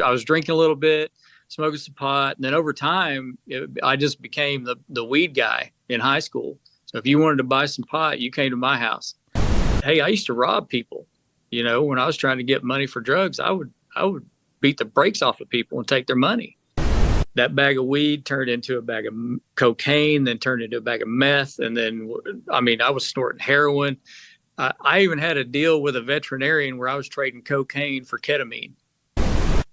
I was drinking a little bit, smoking some pot, and then over time, I just became the weed guy in high school. So if you wanted to buy some pot, you came to my house. Hey, I used to rob people. When I was trying to get money for drugs, I would beat the brakes off of people and take their money. That bag of weed turned into a bag of cocaine, then turned into a bag of meth. And then, I was snorting heroin. I even had a deal with a veterinarian where I was trading cocaine for ketamine.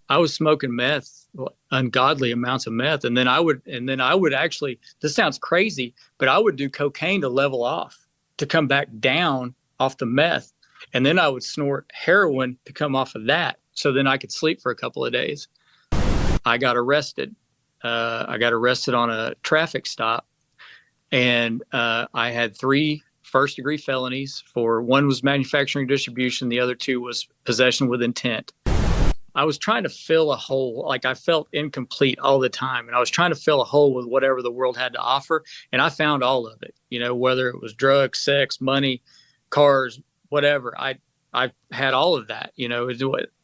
I was smoking meth, ungodly amounts of meth. And then I would actually, this sounds crazy, but I would do cocaine to level off, to come back down off the meth. And then I would snort heroin to come off of that. So then I could sleep for a couple of days. I got arrested. I got arrested on a traffic stop, and I had 3 first-degree felonies. One was manufacturing distribution. The other 2 was possession with intent. I was trying to fill a hole. Like, I felt incomplete all the time, and I was trying to fill a hole with whatever the world had to offer, and I found all of it. Whether it was drugs, sex, money, cars, whatever. I had all of that.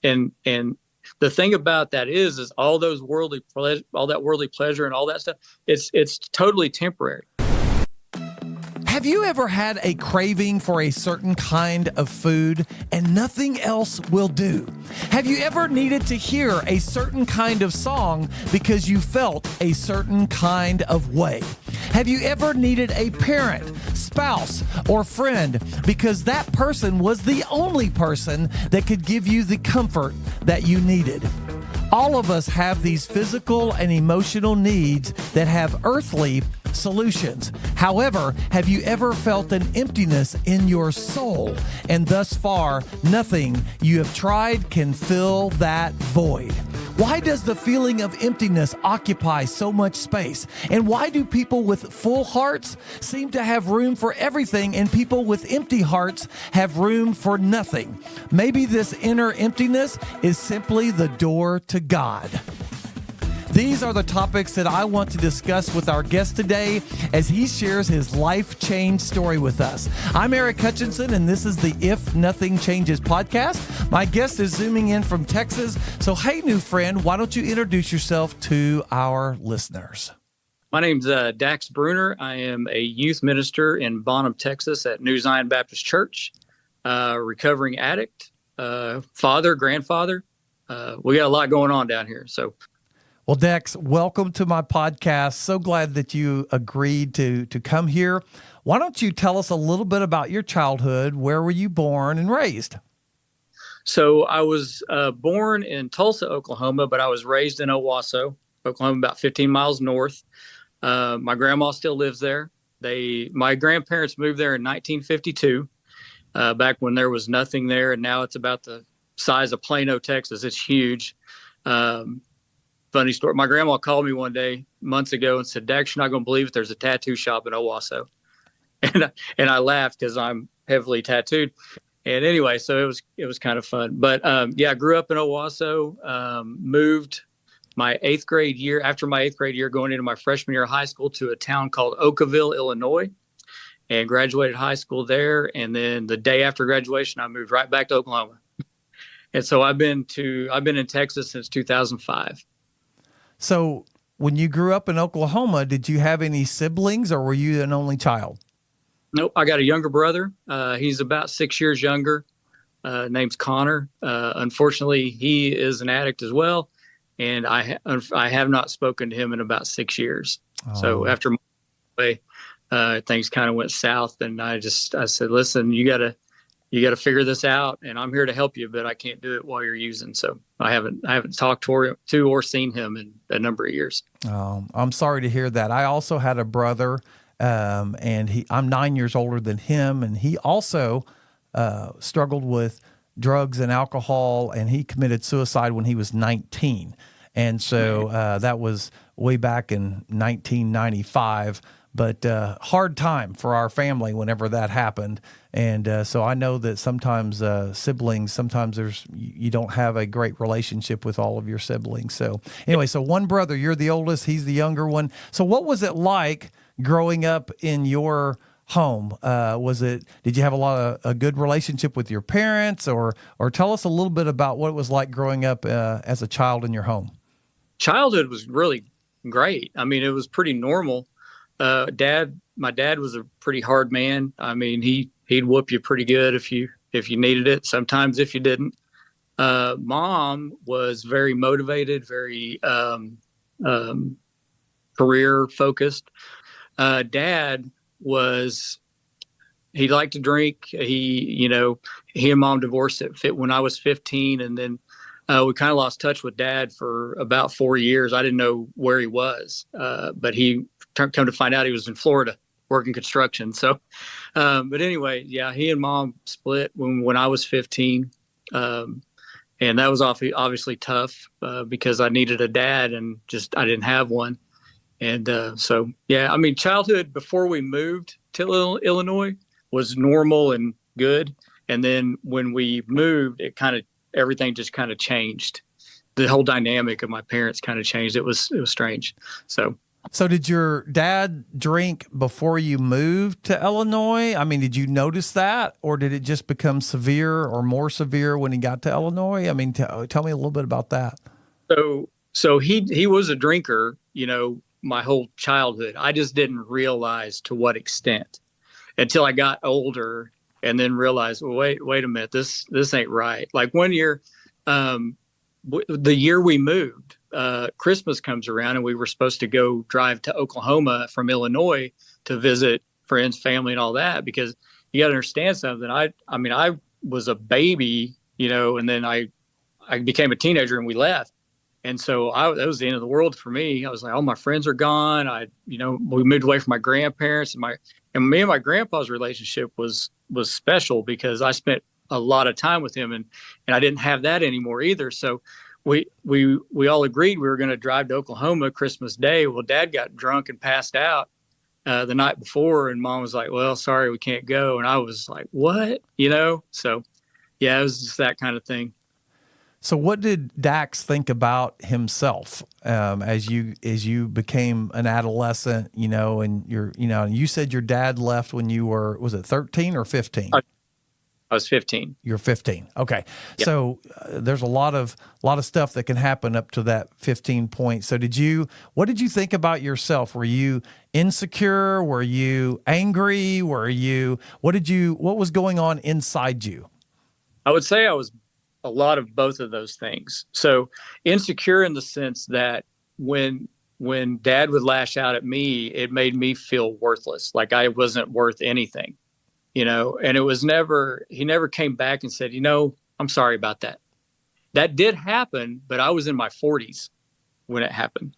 And the thing about that is all that worldly pleasure and all that stuff, it's totally temporary. Have you ever had a craving for a certain kind of food and nothing else will do? Have you ever needed to hear a certain kind of song because you felt a certain kind of way? Have you ever needed a parent, spouse, or friend because that person was the only person that could give you the comfort that you needed? All of us have these physical and emotional needs that have earthly solutions. However, have you ever felt an emptiness in your soul? And thus far, nothing you have tried can fill that void. Why does the feeling of emptiness occupy so much space? And why do people with full hearts seem to have room for everything and people with empty hearts have room for nothing? Maybe this inner emptiness is simply the door to God. These are the topics that I want to discuss with our guest today as he shares his life change story with us. I'm Eric Hutchinson, and this is the If Nothing Changes podcast. My guest is zooming in from Texas. So, hey, new friend, why don't you introduce yourself to our listeners? My name's Dax Bruner. I am a youth minister in Bonham, Texas at New Zion Baptist Church, recovering addict, father, grandfather. We got a lot going on down here, so... Well, Dex, welcome to my podcast. So glad that you agreed to come here. Why don't you tell us a little bit about your childhood? Where were you born and raised? So I was born in Tulsa, Oklahoma, but I was raised in Owasso, Oklahoma, about 15 miles north. My grandma still lives there. My grandparents moved there in 1952, back when there was nothing there, and now it's about the size of Plano, Texas. It's huge. Funny story. My grandma called me one day months ago and said, Dax, you're not going to believe it. There's a tattoo shop in Owasso. And I laughed because I'm heavily tattooed. And anyway, so it was kind of fun. But I grew up in Owasso, moved my 8th grade year, after my 8th grade year, going into my freshman year of high school to a town called Oakville, Illinois, and graduated high school there. And then the day after graduation, I moved right back to Oklahoma. And so I've been in Texas since 2005. So when you grew up in Oklahoma, did you have any siblings or were you an only child? Nope. I got a younger brother. He's about 6 years younger. Name's Connor. Unfortunately, he is an addict as well. And I have not spoken to him in about 6 years. Oh. So after my way, things kind of went south. And I said, listen, you got to figure this out, and I'm here to help you, but I can't do it while you're using. So I haven't talked to or seen him in a number of years. I'm sorry to hear that. I also had a brother, and I'm 9 years older than him, and he also struggled with drugs and alcohol, and he committed suicide when he was 19. And so that was way back in 1995. But hard time for our family whenever that happened. And so I know that sometimes siblings, you don't have a great relationship with all of your siblings. So anyway, so one brother, you're the oldest, he's the younger one. So what was it like growing up in your home? Did you have a good relationship with your parents, or tell us a little bit about what it was like growing up as a child in your home? Childhood was really great. I mean, it was pretty normal. My dad was a pretty hard man. I mean, he'd whoop you pretty good if you needed it. Sometimes if you didn't. Mom was very motivated, very career focused. Dad he liked to drink. He and Mom divorced when I was 15, and then we kind of lost touch with Dad for about 4 years. I didn't know where he was, but come to find out he was in Florida working construction. So, but anyway, yeah, he and Mom split when I was 15. And that was obviously tough because I needed a dad and I didn't have one. And so, yeah, I mean, childhood before we moved to Illinois was normal and good. And then when we moved, everything just kind of changed. The whole dynamic of my parents kind of changed. It was strange. So did your dad drink before you moved to Illinois? I mean, did you notice that, or did it just become severe or more severe when he got to Illinois? I mean, tell me a little bit about that. So he was a drinker, my whole childhood. I just didn't realize to what extent until I got older, and then realized, well, wait a minute, this ain't right. Like one year, the year we moved, Christmas comes around, and we were supposed to go drive to Oklahoma from Illinois to visit friends, family, and all that, because you got to understand something. I mean, I was a baby, and then I became a teenager and we left. And so that was the end of the world for me. I was like, all my friends are gone. We moved away from my grandparents, and me and my grandpa's relationship was special because I spent a lot of time with him, and I didn't have that anymore either. So we all agreed we were going to drive to Oklahoma Christmas Day. Well, Dad got drunk and passed out the night before, and Mom was like, well, sorry, we can't go. And I was like, what? So yeah, it was just that kind of thing. So what did Dax think about himself as you became an adolescent, and you said your dad left when you were, was it 13 or 15? I was 15. You're 15. Okay. Yep. So there's a lot of stuff that can happen up to that 15 point. So what did you think about yourself? Were you insecure? Were you angry? What was going on inside you? I would say I was a lot of both of those things. So insecure in the sense that when Dad would lash out at me, it made me feel worthless, like I wasn't worth anything. And it was he never came back and said, I'm sorry about that. That did happen, but I was in my 40s when it happened.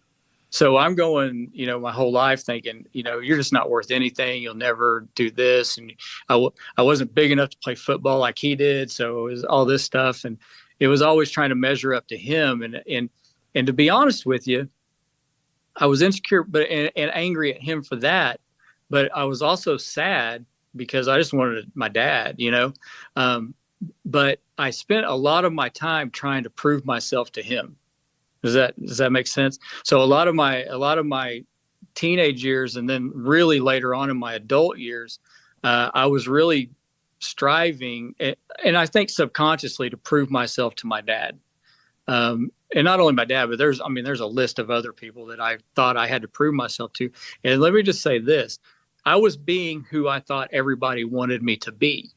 So I'm going, my whole life thinking, you're just not worth anything. You'll never do this. And I wasn't big enough to play football like he did. So it was all this stuff. And it was always trying to measure up to him. And to be honest with you, I was insecure and angry at him for that. But I was also sad because I just wanted my dad, but I spent a lot of my time trying to prove myself to him. Does that make sense? So a lot of my teenage years, and then really later on in my adult years, I was really striving, and I think subconsciously, to prove myself to my dad. And not only my dad, but there's a list of other people that I thought I had to prove myself to. And let me just say this. I was being who I thought everybody wanted me to be.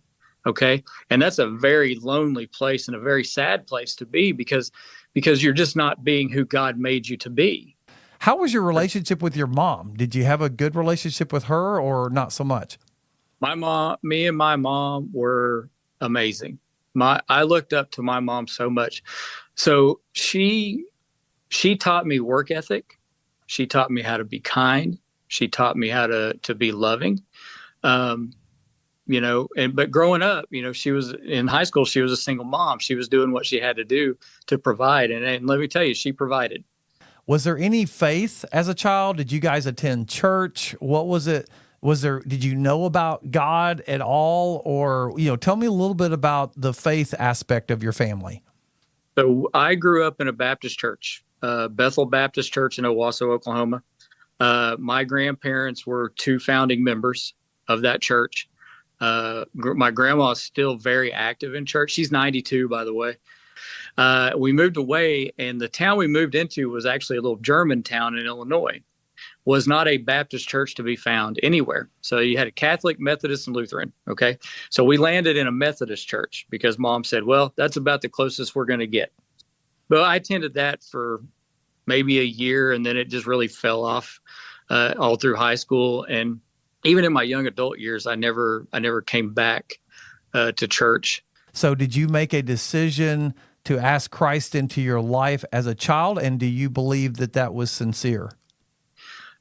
Okay. And that's a very lonely place and a very sad place to be because you're just not being who God made you to be. How was your relationship with your mom? Did you have a good relationship with her or not so much? Me and my mom were amazing. I looked up to my mom so much. So she taught me work ethic. She taught me how to be kind. She taught me how to be loving. But growing up, she was in high school, she was a single mom. She was doing what she had to do to provide. And let me tell you, she provided. Was there any faith as a child? Did you guys attend church? What was it? Did you know about God at all? Or, tell me a little bit about the faith aspect of your family. So I grew up in a Baptist church, Bethel Baptist Church in Owasso, Oklahoma. My grandparents were two founding members. of that church. My grandma is still very active in church. She's 92, by the way. We moved away, and the town we moved into was actually a little German town in Illinois. Was not a Baptist church to be found anywhere. So you had a Catholic, Methodist, and Lutheran. Okay. So we landed in a Methodist church because Mom said, well, that's about the closest we're going to get. But I attended that for maybe a year, and then it just really fell off all through high school. And even in my young adult years, I never came back to church. So did you make a decision to ask Christ into your life as a child? And do you believe that that was sincere?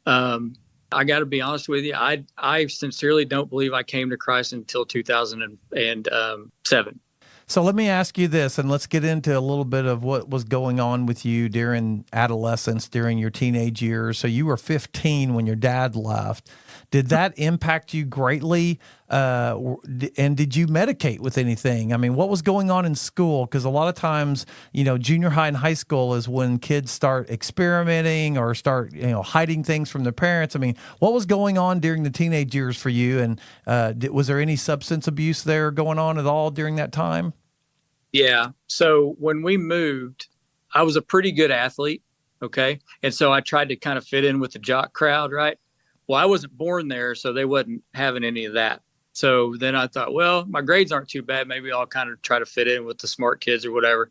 I got to be honest with you. I sincerely don't believe I came to Christ until 2007. So let me ask you this, and let's get into a little bit of what was going on with you during adolescence, during your teenage years. So you were 15 when your dad left. Did that impact you greatly? And did you medicate with anything? I mean, what was going on in school? Because a lot of times, junior high and high school is when kids start experimenting or start, hiding things from their parents. I mean, what was going on during the teenage years for you? And was there any substance abuse there going on at all during that time? Yeah. So when we moved, I was a pretty good athlete. Okay. And so I tried to kind of fit in with the jock crowd, right? Well, I wasn't born there, so they wasn't having any of that. So then I thought, well, my grades aren't too bad. Maybe I'll kind of try to fit in with the smart kids or whatever.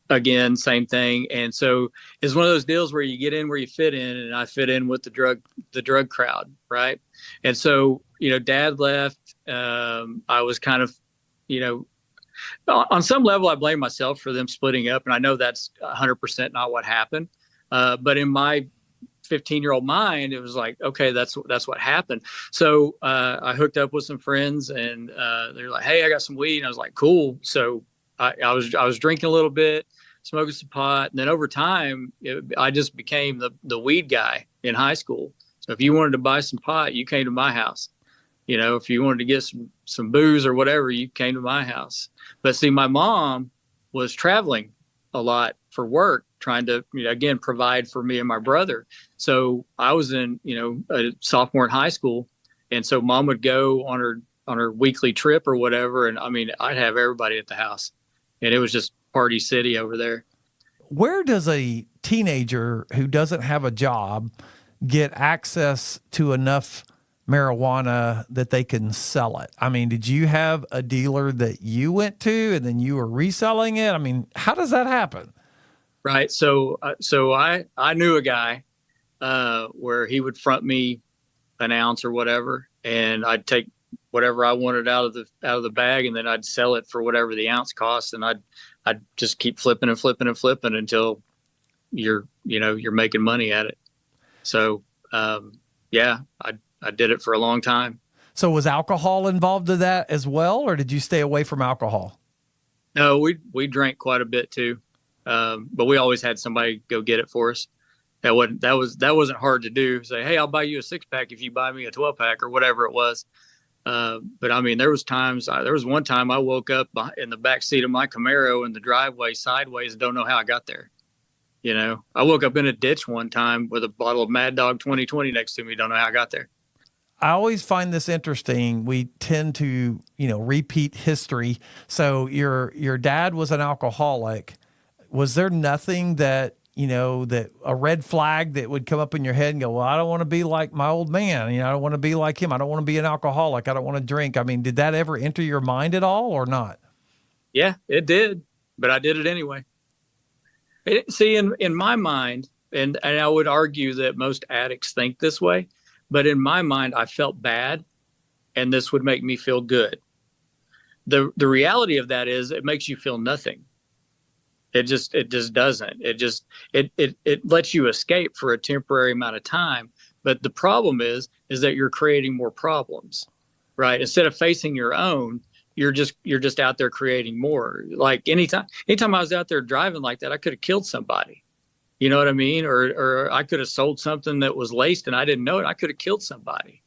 Again, same thing. And so it's one of those deals where you get in where you fit in, and I fit in with the drug crowd, right? And so, Dad left. I was kind of, on some level, I blame myself for them splitting up, and I know that's 100% not what happened. But in my 15-year-old mind, it was like, okay, that's what happened. So I hooked up with some friends, and they're like, hey, I got some weed. And I was like, cool. So I was drinking a little bit, smoking some pot, and then over time, I just became the weed guy in high school. So if you wanted to buy some pot, you came to my house. If you wanted to get some booze or whatever, you came to my house. But see, my mom was traveling a lot for work, trying to, again, provide for me and my brother. So I was in, a sophomore in high school. And so Mom would go on her weekly trip or whatever. And I mean, I'd have everybody at the house, and it was just party city over there. Where does a teenager who doesn't have a job get access to enough marijuana that they can sell it? I mean, did you have a dealer that you went to and then you were reselling it? I mean, how does that happen? Right. So I knew a guy where he would front me an ounce or whatever, and I'd take whatever I wanted out of the bag, and then I'd sell it for whatever the ounce cost, and I'd just keep flipping and flipping and flipping until you're making money at it. So yeah, I did it for a long time. So was alcohol involved in that as well, or did you stay away from alcohol? No, we drank quite a bit too. But we always had somebody go get it for us. That wasn't hard to do. Say, hey, I'll buy you a 6-pack if you buy me a 12-pack or whatever it was. But I mean, there was one time I woke up in the back seat of my Camaro in the driveway sideways and don't know how I got there. I woke up in a ditch one time with a bottle of Mad Dog 2020 next to me. Don't know how I got there. I always find this interesting. We tend to, repeat history. So your dad was an alcoholic. Was there nothing that a red flag that would come up in your head and go, well, I don't want to be like my old man. I don't want to be like him. I don't want to be an alcoholic. I don't want to drink. I mean, did that ever enter your mind at all or not? Yeah, it did, but I did it anyway. See, in my mind, and I would argue that most addicts think this way, but in my mind, I felt bad, and this would make me feel good. The reality of that is it makes you feel nothing. It just doesn't. It lets you escape for a temporary amount of time. But the problem is that you're creating more problems, right? Instead of facing your own, you're just out there creating more. Like anytime I was out there driving like that, I could have killed somebody. You know what I mean? Or I could have sold something that was laced and I didn't know it. I could have killed somebody.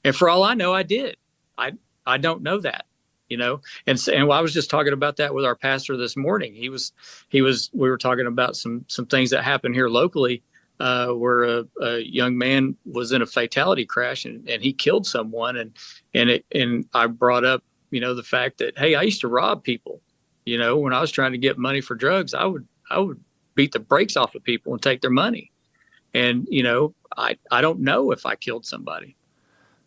And for all I know, I did. I don't know that. And I was just talking about that with our pastor this morning. We were talking about some things that happened here locally where a young man was in a fatality crash and he killed someone. And I brought up, the fact that, hey, I used to rob people. When I was trying to get money for drugs, I would beat the brakes off of people and take their money. And, I don't know if I killed somebody.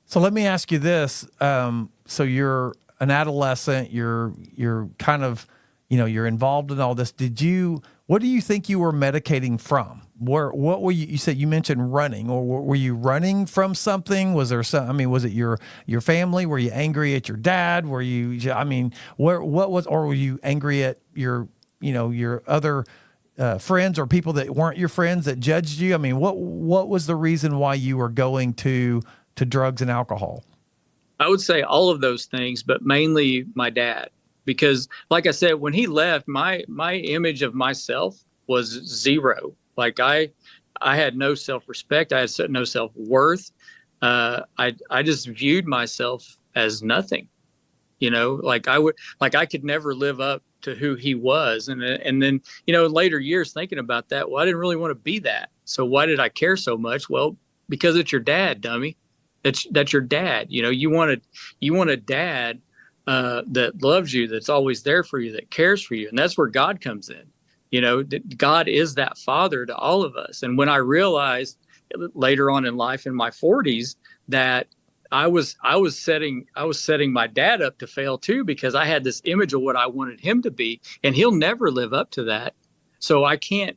So let me ask you this. So you're an adolescent, you're kind of, you're involved in all this. What do you think you were medicating from? What were you said, you mentioned running, or were you running from something? Was there was it your family? Were you angry at your dad? Were you, or were you angry at your other friends or people that weren't your friends that judged you? I mean, what was the reason why you were going to drugs and alcohol? I would say all of those things, but mainly my dad, because like I said, when he left, my image of myself was zero. Like I had no self-respect. I had no self-worth. I just viewed myself as nothing, I could never live up to who he was. And then, in later years thinking about that, well, I didn't really want to be that. So why did I care so much? Well, because it's your dad, dummy. That's your dad. You want a dad that loves you, that's always there for you, that cares for you. And that's where God comes in. God is that father to all of us. And when I realized later on in life in my 40s that I was setting my dad up to fail too, because I had this image of what I wanted him to be, and he'll never live up to that. So I can't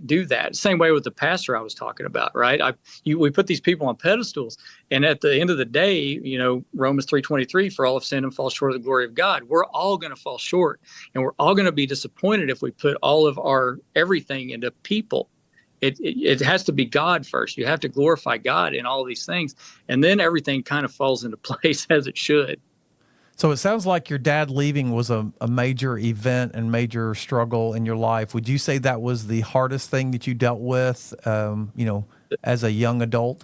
do that. Same way with the pastor I was talking about, right? We put these people on pedestals, and at the end of the day, Romans 3:23, for all have sinned and fall short of the glory of God. We're all going to fall short, and we're all going to be disappointed if we put all of our everything into people. It has to be God first. You have to glorify God in all of these things, and then everything kind of falls into place as it should. So it sounds like your dad leaving was a major event and major struggle in your life. Would you say that was the hardest thing that you dealt with, as a young adult?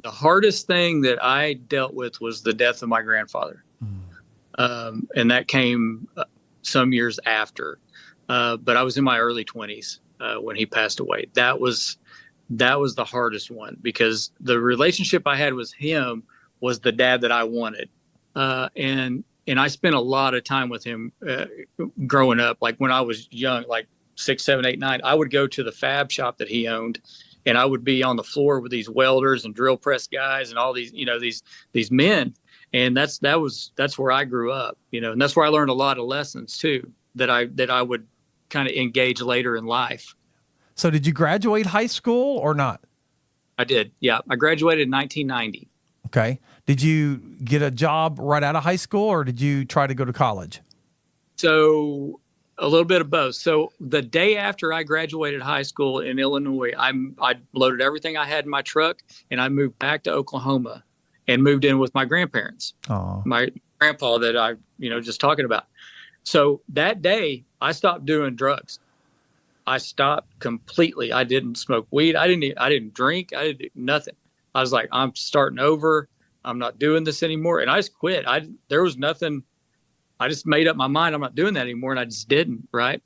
The hardest thing that I dealt with was the death of my grandfather. And that came some years after. But I was in my early 20s when he passed away. That was the hardest one, because the relationship I had with him was the dad that I wanted. And I spent a lot of time with him growing up. Like when I was young, like 6, 7, 8, 9, I would go to the fab shop that he owned, and I would be on the floor with these welders and drill press guys and all these, these men. And that's where I grew up, and that's where I learned a lot of lessons too, that I would kind of engage later in life. So did you graduate high school or not? I did. Yeah. I graduated in 1990. Okay. Did you get a job right out of high school, or did you try to go to college? So a little bit of both. So the day after I graduated high school in Illinois, I loaded everything I had in my truck, and I moved back to Oklahoma and moved in with my grandparents. Aww. My grandpa that I, just talking about. So that day I stopped doing drugs. I stopped completely. I didn't smoke weed. I didn't drink. I didn't do nothing. I was like, I'm starting over. I'm not doing this anymore. And I just quit. There was nothing. I just made up my mind. I'm not doing that anymore. And I just didn't. Right.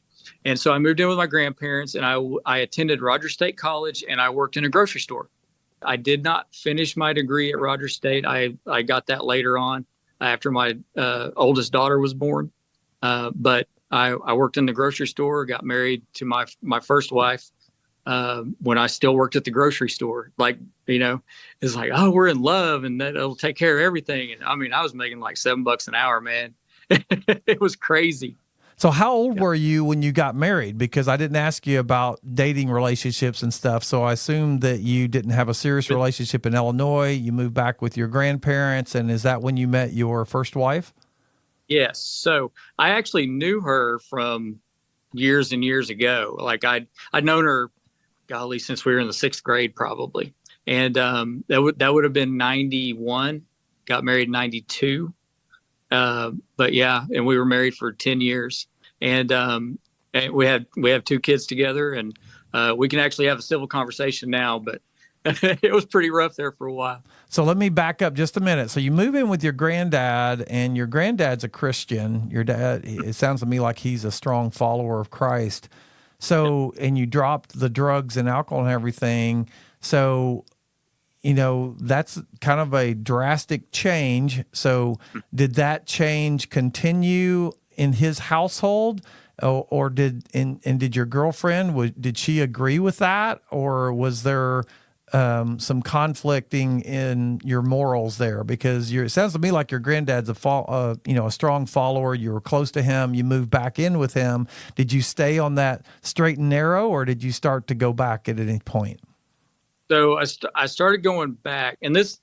And so I moved in with my grandparents, and I attended Rogers State College, and I worked in a grocery store. I did not finish my degree at Rogers State. I got that later on after my oldest daughter was born. But I worked in the grocery store, got married to my first wife when I still worked at the grocery store. Like, it's like, oh, we're in love and that'll take care of everything. And I was making like $7 an hour, man. It was crazy. So how old were you when you got married? Because I didn't ask you about dating relationships and stuff. So I assumed that you didn't have a serious relationship in Illinois. You moved back with your grandparents. And is that when you met your first wife? Yes. So I actually knew her from years and years ago. Like I'd known her, golly, since we were in the 6th grade, probably. And that would have been 91, got married in 92. But yeah, and we were married for 10 years, and we have 2 kids together, and we can actually have a civil conversation now, but it was pretty rough there for a while. So let me back up just a minute. So you move in with your granddad, and your granddad's a Christian. Your dad, it sounds to me like he's a strong follower of Christ. So, and you dropped the drugs and alcohol and everything. So, that's kind of a drastic change. So, did that change continue in his household? Or did your girlfriend, did she agree with that? Or was there some conflicting in your morals there? Because it sounds to me like your granddad's a strong follower. You were close to him. You moved back in with him. Did you stay on that straight and narrow, or did you start to go back at any point? So I started going back, and this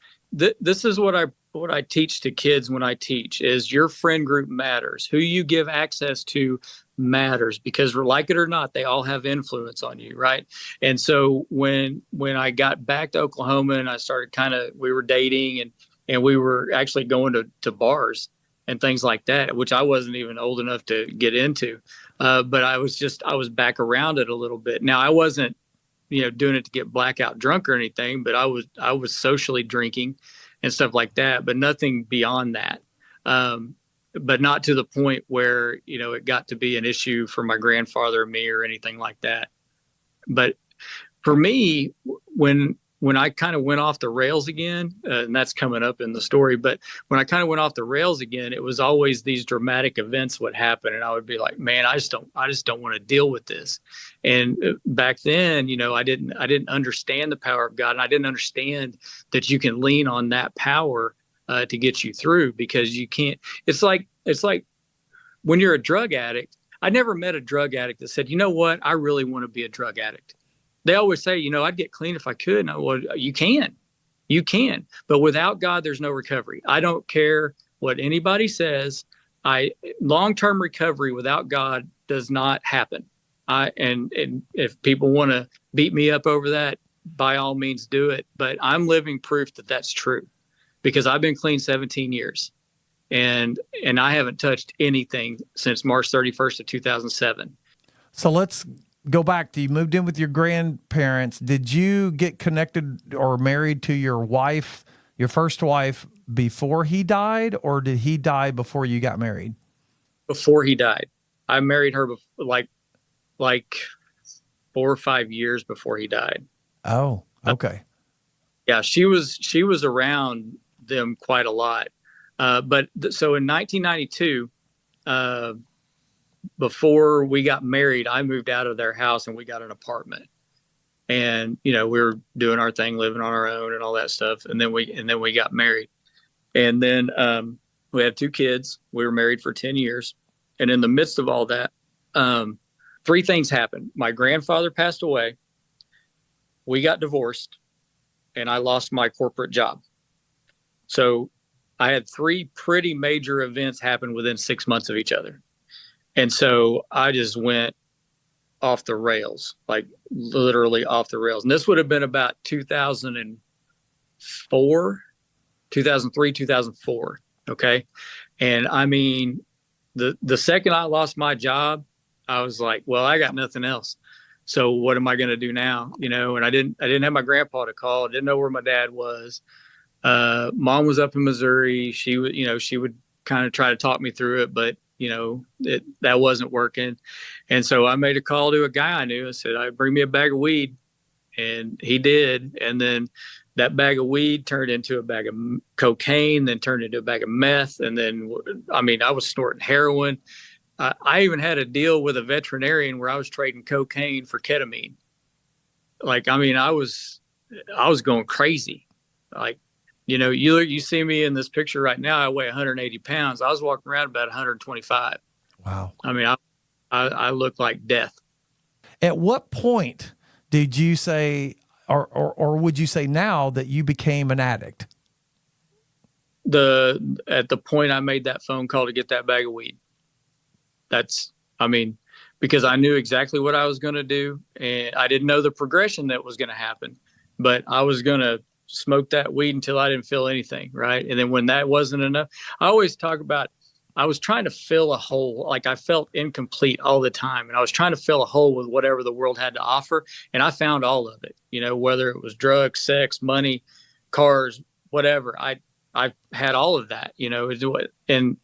is what I teach to kids when I teach is your friend group matters. Who you give access to matters, because like it or not, they all have influence on you, right? And so when I got back to Oklahoma and I started we were dating and we were actually going to bars and things like that, which I wasn't even old enough to get into. But I was back around it a little bit. Now I wasn't, doing it to get blackout drunk or anything, but I was socially drinking and stuff like that, but nothing beyond that. But not to the point where, it got to be an issue for my grandfather or me or anything like that. But for me, when I kind of went off the rails again, and that's coming up in the story, but when I kind of went off the rails again, it was always these dramatic events would happen. And I would be like, man, I just don't want to deal with this. And back then, I didn't understand the power of God. And I didn't understand that you can lean on that power to get you through, because you can't, it's like when you're a drug addict. I never met a drug addict that said, you know what, I really want to be a drug addict. They always say, I'd get clean if I could. And well, you can, but without God, there's no recovery. I don't care what anybody says. Long-term recovery without God does not happen. And if people want to beat me up over that, by all means do it. But I'm living proof that that's true, because I've been clean 17 years and I haven't touched anything since March 31st of 2007. So let's go back to, you moved in with your grandparents. Did you get connected or married to your wife, your first wife, before he died, or did he die before you got married? Before he died. I married her like 4 or 5 years before he died. Oh, okay. Yeah, she was around them quite a lot. So in 1992, before we got married, I moved out of their house and we got an apartment. And, we were doing our thing, living on our own and all that stuff. And then we got married. And then we had 2 kids. We were married for 10 years. And in the midst of all that, 3 things happened. My grandfather passed away. We got divorced, and I lost my corporate job. So I had 3 pretty major events happen within 6 months of each other. And so I just went off the rails, like literally off the rails. And this would have been about 2003, 2004. Okay. And I mean, the second I lost my job, I was like, well, I got nothing else. So what am I going to do now? And I didn't have my grandpa to call. I didn't know where my dad was. Mom was up in Missouri. She would kind of try to talk me through it, but that wasn't working. And so I made a call to a guy I knew and said, bring me a bag of weed. And he did. And then that bag of weed turned into a bag of cocaine, then turned into a bag of meth. And then, I was snorting heroin. I even had a deal with a veterinarian where I was trading cocaine for ketamine. I was going crazy. You see me in this picture right now, I weigh 180 pounds. I was walking around about 125. Wow. I look like death. At what point did you say, or would you say now, that you became an addict? At the point I made that phone call to get that bag of weed. Because I knew exactly what I was going to do, and I didn't know the progression that was going to happen, but I was going to smoke that weed until I didn't feel anything. Right. And then when that wasn't enough, I always talk about, I was trying to fill a hole. Like I felt incomplete all the time. And I was trying to fill a hole with whatever the world had to offer. And I found all of it, whether it was drugs, sex, money, cars, whatever. I had all of that, and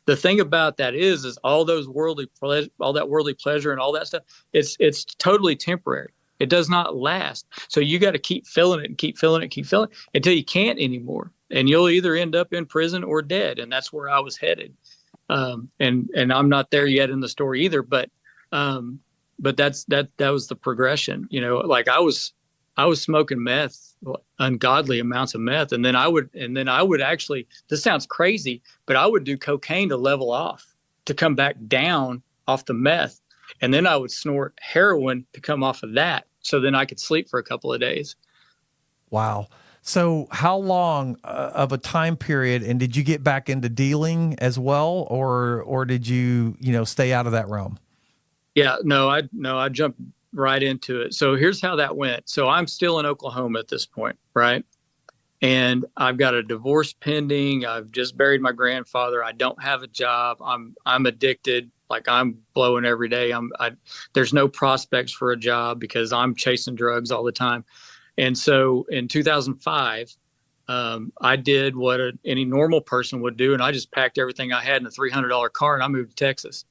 the thing about that is all those all that worldly pleasure and all that stuff, it's totally temporary. It does not last. So you got to keep filling it and keep filling it, keep filling it until you can't anymore. And you'll either end up in prison or dead. And that's where I was headed. And I'm not there yet in the story either, but that was the progression, like I was smoking meth, ungodly amounts of meth. And then I would actually, this sounds crazy, but I would do cocaine to level off, to come back down off the meth. And then I would snort heroin to come off of that. So then I could sleep for a couple of days. Wow. So how long of a time period, and did you get back into dealing as well, or did you stay out of that realm? Yeah, no, I jumped right into it. So here's how that went. So I'm still in Oklahoma at this point, right? And I've got a divorce pending. I've just buried my grandfather. I don't have a job. I'm addicted. Like I'm blowing every day. There's no prospects for a job because I'm chasing drugs all the time. And so in 2005, I did what any normal person would do. And I just packed everything I had in a $300 car and I moved to Texas.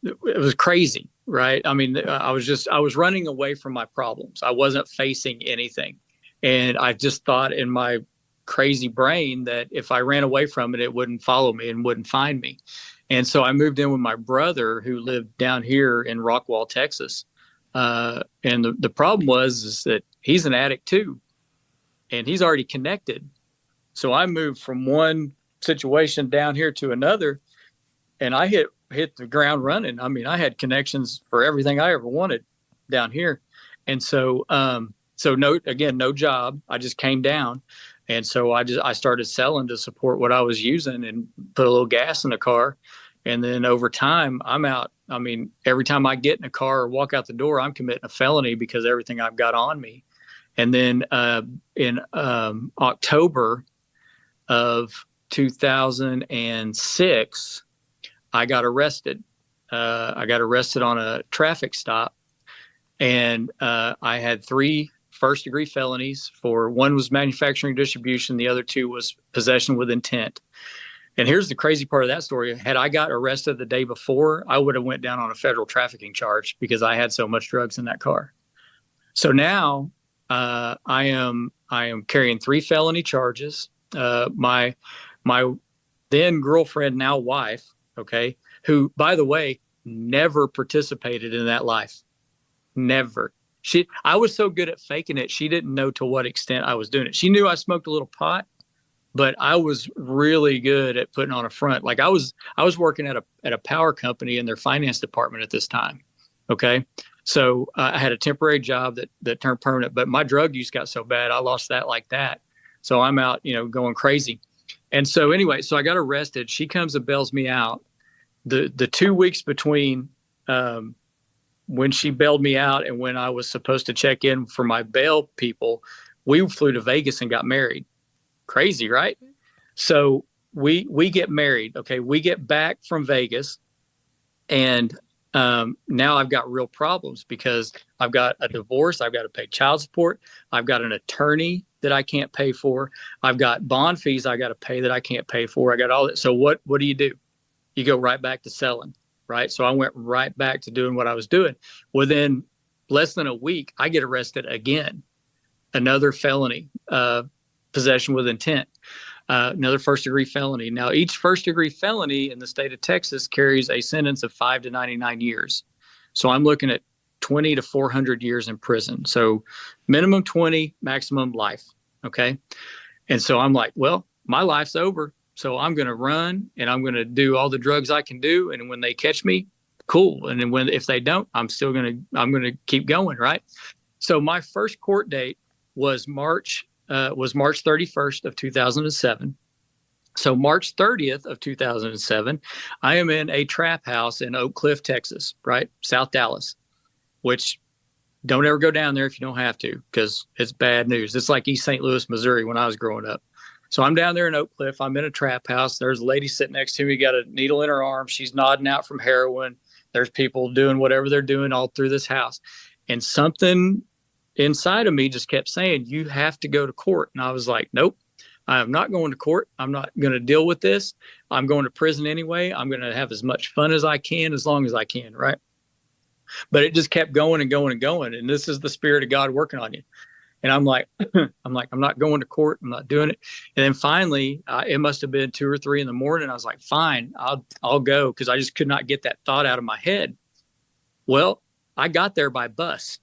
It was crazy, right? I mean, I was running away from my problems. I wasn't facing anything. And I just thought in my crazy brain that if I ran away from it, it wouldn't follow me and wouldn't find me. And so I moved in with my brother who lived down here in Rockwall, Texas. And the problem is that he's an addict too, and he's already connected. So I moved from one situation down here to another, and I hit the ground running. I mean, I had connections for everything I ever wanted down here. And so, no job. I just came down. And so I started selling to support what I was using and put a little gas in the car. And then over time, I'm out. I mean, every time I get in a car or walk out the door, I'm committing a felony because of everything I've got on me. And then in October of 2006, I got arrested. I got arrested on a traffic stop, and I had 3 first-degree felonies. One was manufacturing distribution, the other 2 was possession with intent. And here's the crazy part of that story. Had I got arrested the day before, I would have went down on a federal trafficking charge because I had so much drugs in that car. So now I am carrying 3 felony charges. My then girlfriend, now wife, okay, who, by the way, never participated in that life. Never. I was so good at faking it, she didn't know to what extent I was doing it. She knew I smoked a little pot, but I was really good at putting on a front. Like I was working at a power company in their finance department at this time. Okay. So I had a temporary job that turned permanent, but my drug use got so bad, I lost that like that. So I'm out, going crazy. And so anyway, so I got arrested. She comes and bails me out. The 2 weeks between when she bailed me out and when I was supposed to check in for my bail people, we flew to Vegas and got married. Crazy, right? So we get married. Okay. We get back from Vegas, and now I've got real problems because I've got a divorce. I've got to pay child support. I've got an attorney that I can't pay for. I've got bond fees I got to pay that I can't pay for. I got all that. So what do? You go right back to selling, right? So I went right back to doing what I was doing. Within less than a week, I get arrested again. Another felony, possession with intent, another first-degree felony. Now, each first-degree felony in the state of Texas carries a sentence of 5 to 99 years. So I'm looking at 20 to 400 years in prison. So minimum 20, maximum life, okay? And so I'm like, well, my life's over. So I'm going to run and I'm going to do all the drugs I can do. And when they catch me, cool. And then if they don't, I'm going to keep going, right? So my first court date was March 31st of 2007. So March 30th of 2007, I am in a trap house in Oak Cliff, Texas, right? South Dallas, which don't ever go down there if you don't have to, because it's bad news. It's like East St. Louis, Missouri when I was growing up. So I'm down there in Oak Cliff. I'm in a trap house. There's a lady sitting next to me, got a needle in her arm. She's nodding out from heroin. There's people doing whatever they're doing all through this house. And something inside of me just kept saying, you have to go to court. And I was like, nope, I am not going to court. I'm not going to deal with this. I'm going to prison anyway. I'm going to have as much fun as I can, as long as I can. Right. But it just kept going and going and going. And this is the Spirit of God working on you. And I'm like, I'm not going to court. I'm not doing it. And then finally, it must have been 2 or 3 in the morning. I was like, fine, I'll go. Cause I just could not get that thought out of my head. Well, I got there by bus.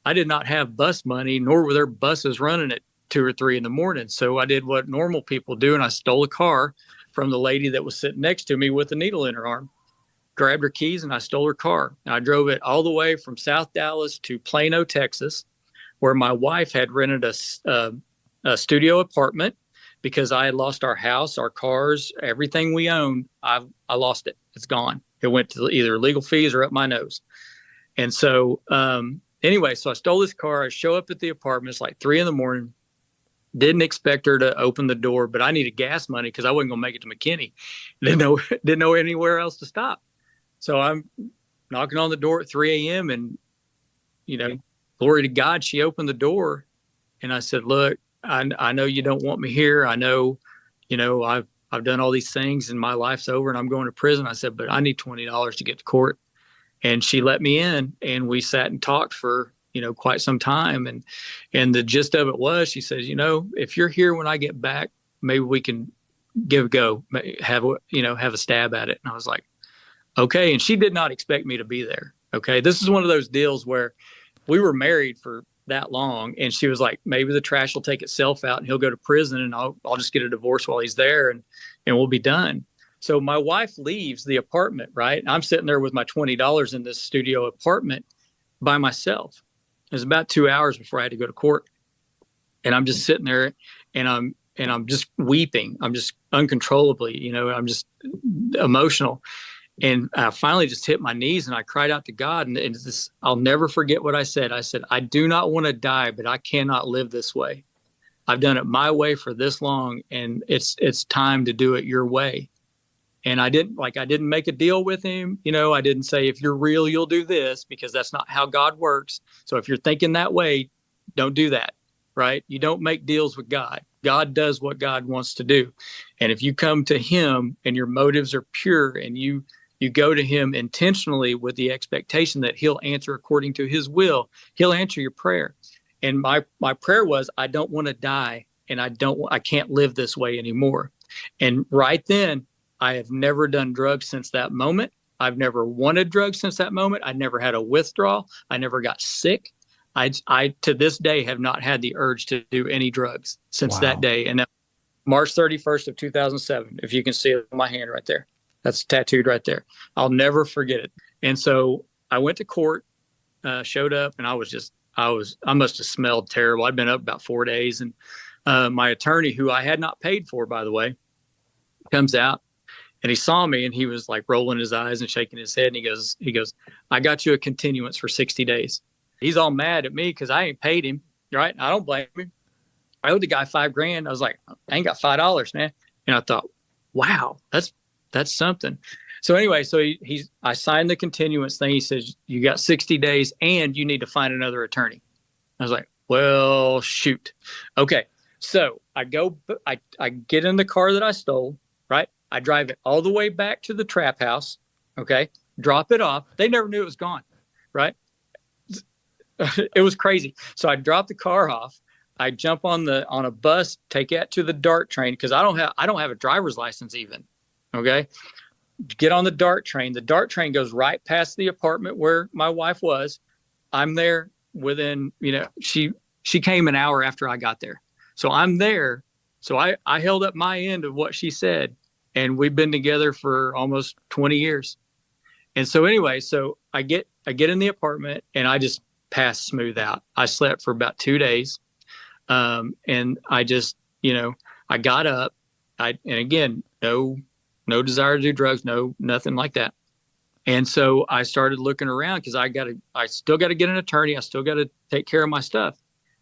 I did not have bus money, nor were there buses running at 2 or 3 in the morning. So I did what normal people do. And I stole a car from the lady that was sitting next to me with a needle in her arm, grabbed her keys, and I stole her car. And I drove it all the way from South Dallas to Plano, Texas, where my wife had rented a studio apartment because I had lost our house, our cars, everything we owned. I lost it. It's gone. It went to either legal fees or up my nose. And so anyway, so I stole this car. I show up at the apartment. It's like 3 in the morning. Didn't expect her to open the door, but I needed gas money because I wasn't going to make it to McKinney. Didn't know anywhere else to stop. So I'm knocking on the door at 3 a.m. and, glory to God, she opened the door, and I said, look, I know you don't want me here. I know, I've done all these things and my life's over and I'm going to prison. I said, but I need $20 to get to court. And she let me in, and we sat and talked for, quite some time. And the gist of it was, she says, if you're here when I get back, maybe we can give a go, have a stab at it. And I was like, okay. And she did not expect me to be there. Okay. This is one of those deals where we were married for that long, and she was like, maybe the trash will take itself out and he'll go to prison, and I'll just get a divorce while he's there, and we'll be done. So my wife leaves the apartment, right? I'm sitting there with my $20 in this studio apartment by myself. It was about 2 hours before I had to go to court. And I'm just sitting there, and I'm just weeping. I'm just uncontrollably, I'm just emotional. And I finally just hit my knees and I cried out to God. And I'll never forget what I said. I said, I do not want to die, but I cannot live this way. I've done it my way for this long, and it's time to do it your way. And I didn't make a deal with him. I didn't say, if you're real, you'll do this, because that's not how God works. So if you're thinking that way, don't do that, right? You don't make deals with God. God does what God wants to do. And if you come to him and your motives are pure, and you go to him intentionally with the expectation that he'll answer according to his will, he'll answer your prayer. And my prayer was, I don't want to die, and I can't live this way anymore. And right then, I have never done drugs since that moment. I've never wanted drugs since that moment. I never had a withdrawal. I never got sick. I to this day have not had the urge to do any drugs since that day. And that March 31st of 2007, if you can see it on my hand right there, that's tattooed right there. I'll never forget it. And so I went to court, showed up, and I must have smelled terrible. I'd been up about 4 days. And my attorney, who I had not paid for, by the way, comes out. And he saw me, and he was like rolling his eyes and shaking his head. And he goes, I got you a continuance for 60 days. He's all mad at me because I ain't paid him. Right. I don't blame him. I owed the guy $5,000. I was like, I ain't got $5, man. And I thought, wow, that's something. So anyway, I signed the continuance thing. He says, you got 60 days and you need to find another attorney. I was like, well, shoot. Okay. So I get in the car that I stole, right? I drive it all the way back to the trap house. Okay. Drop it off. They never knew it was gone. Right. It was crazy. So I dropped the car off. I jump on a bus, take it to the DART train, because I don't have a driver's license even. Okay. Get on the DART train. The DART train goes right past the apartment where my wife was. I'm there within, she came an hour after I got there. So I'm there. So I held up my end of what she said. And we've been together for almost 20 years. And so anyway, so I get in the apartment, and I just passed smooth out. I slept for about 2 days. And I just, I got up. And again, no desire to do drugs, nothing like that. And so I started looking around, because I still got to get an attorney. I still got to take care of my stuff.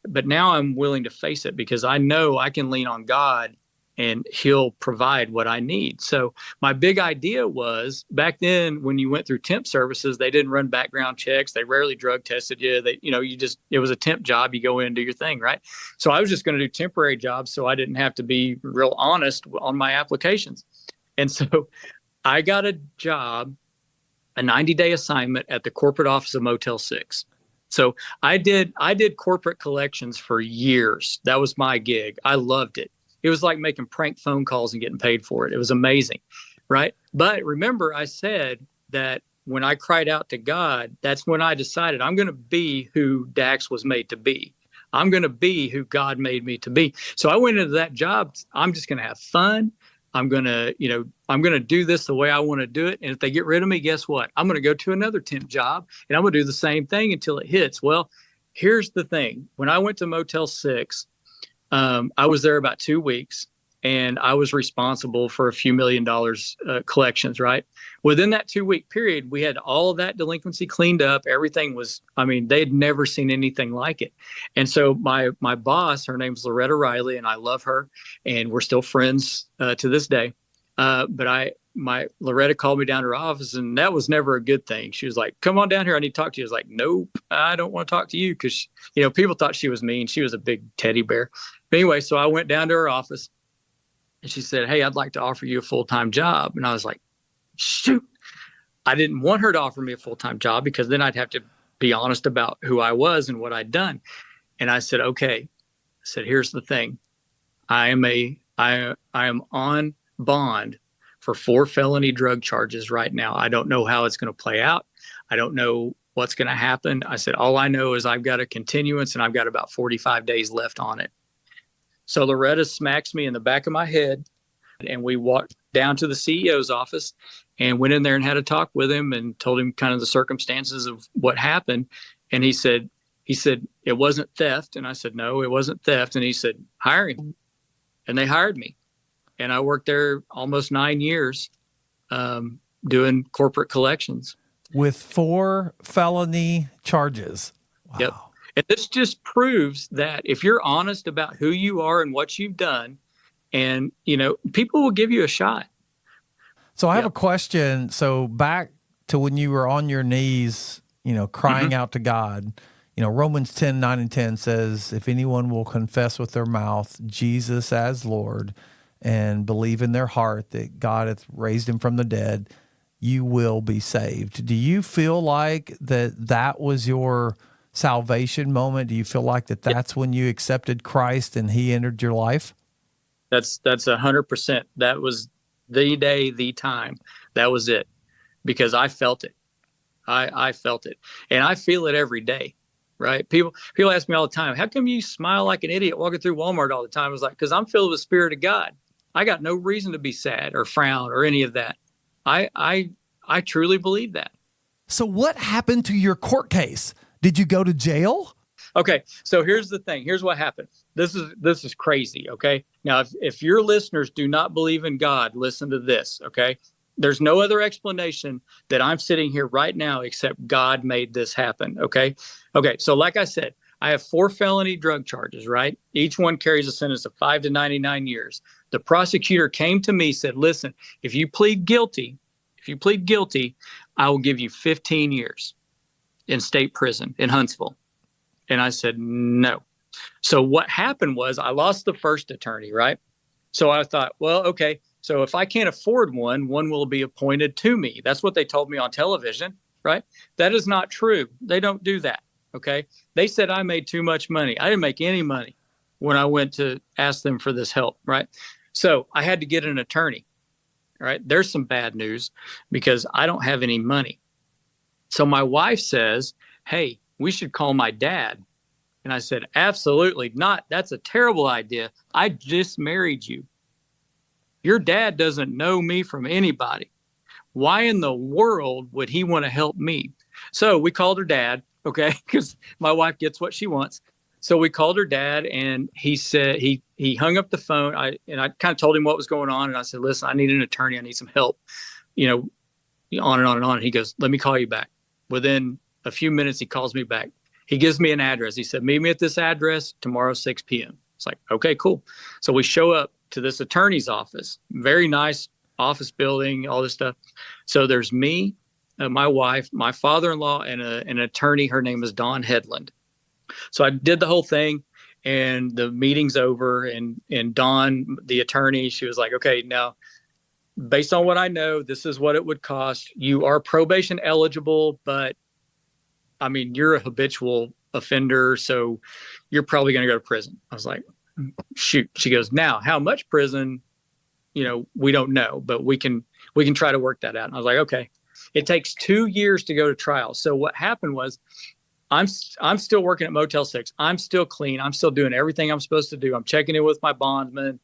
But now I'm willing to face it, because I know I can lean on God and he'll provide what I need. So my big idea was, back then when you went through temp services, they didn't run background checks. They rarely drug tested you. It was a temp job. You go in and do your thing, right? So I was just going to do temporary jobs so I didn't have to be real honest on my applications. And so I got a job, a 90-day assignment at the corporate office of Motel 6. So I did corporate collections for years. That was my gig. I loved it. It was like making prank phone calls and getting paid for it. It was amazing, right? But remember, I said that when I cried out to God, that's when I decided I'm going to be who Dax was made to be. I'm going to be who God made me to be. So I went into that job. I'm just going to have fun. I'm going to do this the way I want to do it. And if they get rid of me, guess what? I'm going to go to another temp job and I'm going to do the same thing until it hits. Well, here's the thing. When I went to Motel 6, I was there about 2 weeks and I was responsible for a few $1 million collections, right? Within that 2-week period, we had all of that delinquency cleaned up. Everything was, they'd never seen anything like it. And so my boss, her name's Loretta Riley, and I love her, and we're still friends to this day. But Loretta called me down to her office, and that was never a good thing. She was like, "Come on down here. I need to talk to you." I was like, "Nope, I don't want to talk to you." Because, people thought she was mean. She was a big teddy bear. But anyway, so I went down to her office and she said, "Hey, I'd like to offer you a full-time job." And I was like, shoot, I didn't want her to offer me a full-time job because then I'd have to be honest about who I was and what I'd done. And I said, "Okay." I said, "Here's the thing. I am on bond for 4 felony drug charges right now. I don't know how it's going to play out. I don't know what's going to happen." I said, "All I know is I've got a continuance and I've got about 45 days left on it." So Loretta smacks me in the back of my head, and we walked down to the CEO's office and went in there and had a talk with him and told him kind of the circumstances of what happened. And he said, "It wasn't theft." And I said, "No, it wasn't theft." And he said, "Hire him." And they hired me. And I worked there almost 9 years doing corporate collections. With 4 felony charges. Wow. Yep. And this just proves that if you're honest about who you are and what you've done, and, people will give you a shot. So I have a question. So back to when you were on your knees, crying out to God, Romans 10:9-10 says, "If anyone will confess with their mouth Jesus as Lord and believe in their heart that God hath raised him from the dead, you will be saved." Do you feel like that was your salvation moment? Do you feel like that's when you accepted Christ and he entered your life? That's 100%. That was the day, the time. That was it, because I felt it. I felt it, and I feel it every day. Right? People ask me all the time, "How come you smile like an idiot walking through Walmart all the time?" I was like, "Because I'm filled with the Spirit of God. I got no reason to be sad or frown or any of that." I truly believe that. So what happened to your court case? Did you go to jail? Okay, so here's the thing. Here's what happened. This is crazy, okay? Now, if your listeners do not believe in God, listen to this, okay? There's no other explanation that I'm sitting here right now except God made this happen, okay? Okay, so like I said, I have 4 felony drug charges, right? Each one carries a sentence of 5 to 99 years. The prosecutor came to me, said, "Listen, if you plead guilty, I will give you 15 years in state prison in Huntsville." And I said, "No." So what happened was I lost the first attorney, right? So I thought, well, okay, so if I can't afford one will be appointed to me. That's what they told me on television, right? That is not true. They don't do that, okay? They said I made too much money. I didn't make any money when I went to ask them for this help, right? So I had to get an attorney, all right? There's some bad news because I don't have any money. So my wife says, "Hey, we should call my dad." And I said, "Absolutely not. That's a terrible idea. I just married you. Your dad doesn't know me from anybody. Why in the world would he want to help me?" So we called her dad, okay, because my wife gets what she wants. So we called her dad, and he said he hung up the phone. I kind of told him what was going on, and I said, "Listen, I need an attorney. I need some help." On and on and on. And he goes, "Let me call you back." Within a few minutes, he calls me back. He gives me an address. He said, "Meet me at this address tomorrow, 6 p.m. It's like, okay, cool. So we show up to this attorney's office, very nice office building, all this stuff. So there's me, my wife, my father-in-law, and an attorney. Her name is Dawn Headland. So I did the whole thing, and the meeting's over, and Dawn, the attorney, she was like, okay, now, based on what I know, this is what it would cost. You are probation eligible, but I mean, you're a habitual offender, so you're probably going to go to prison. I was like, shoot. She goes, now, how much prison? We don't know, but we can try to work that out. And I was like, okay. It takes 2 years to go to trial. So what happened was, I'm still working at Motel 6. I'm still clean. I'm still doing everything I'm supposed to do. I'm checking in with my bondsman.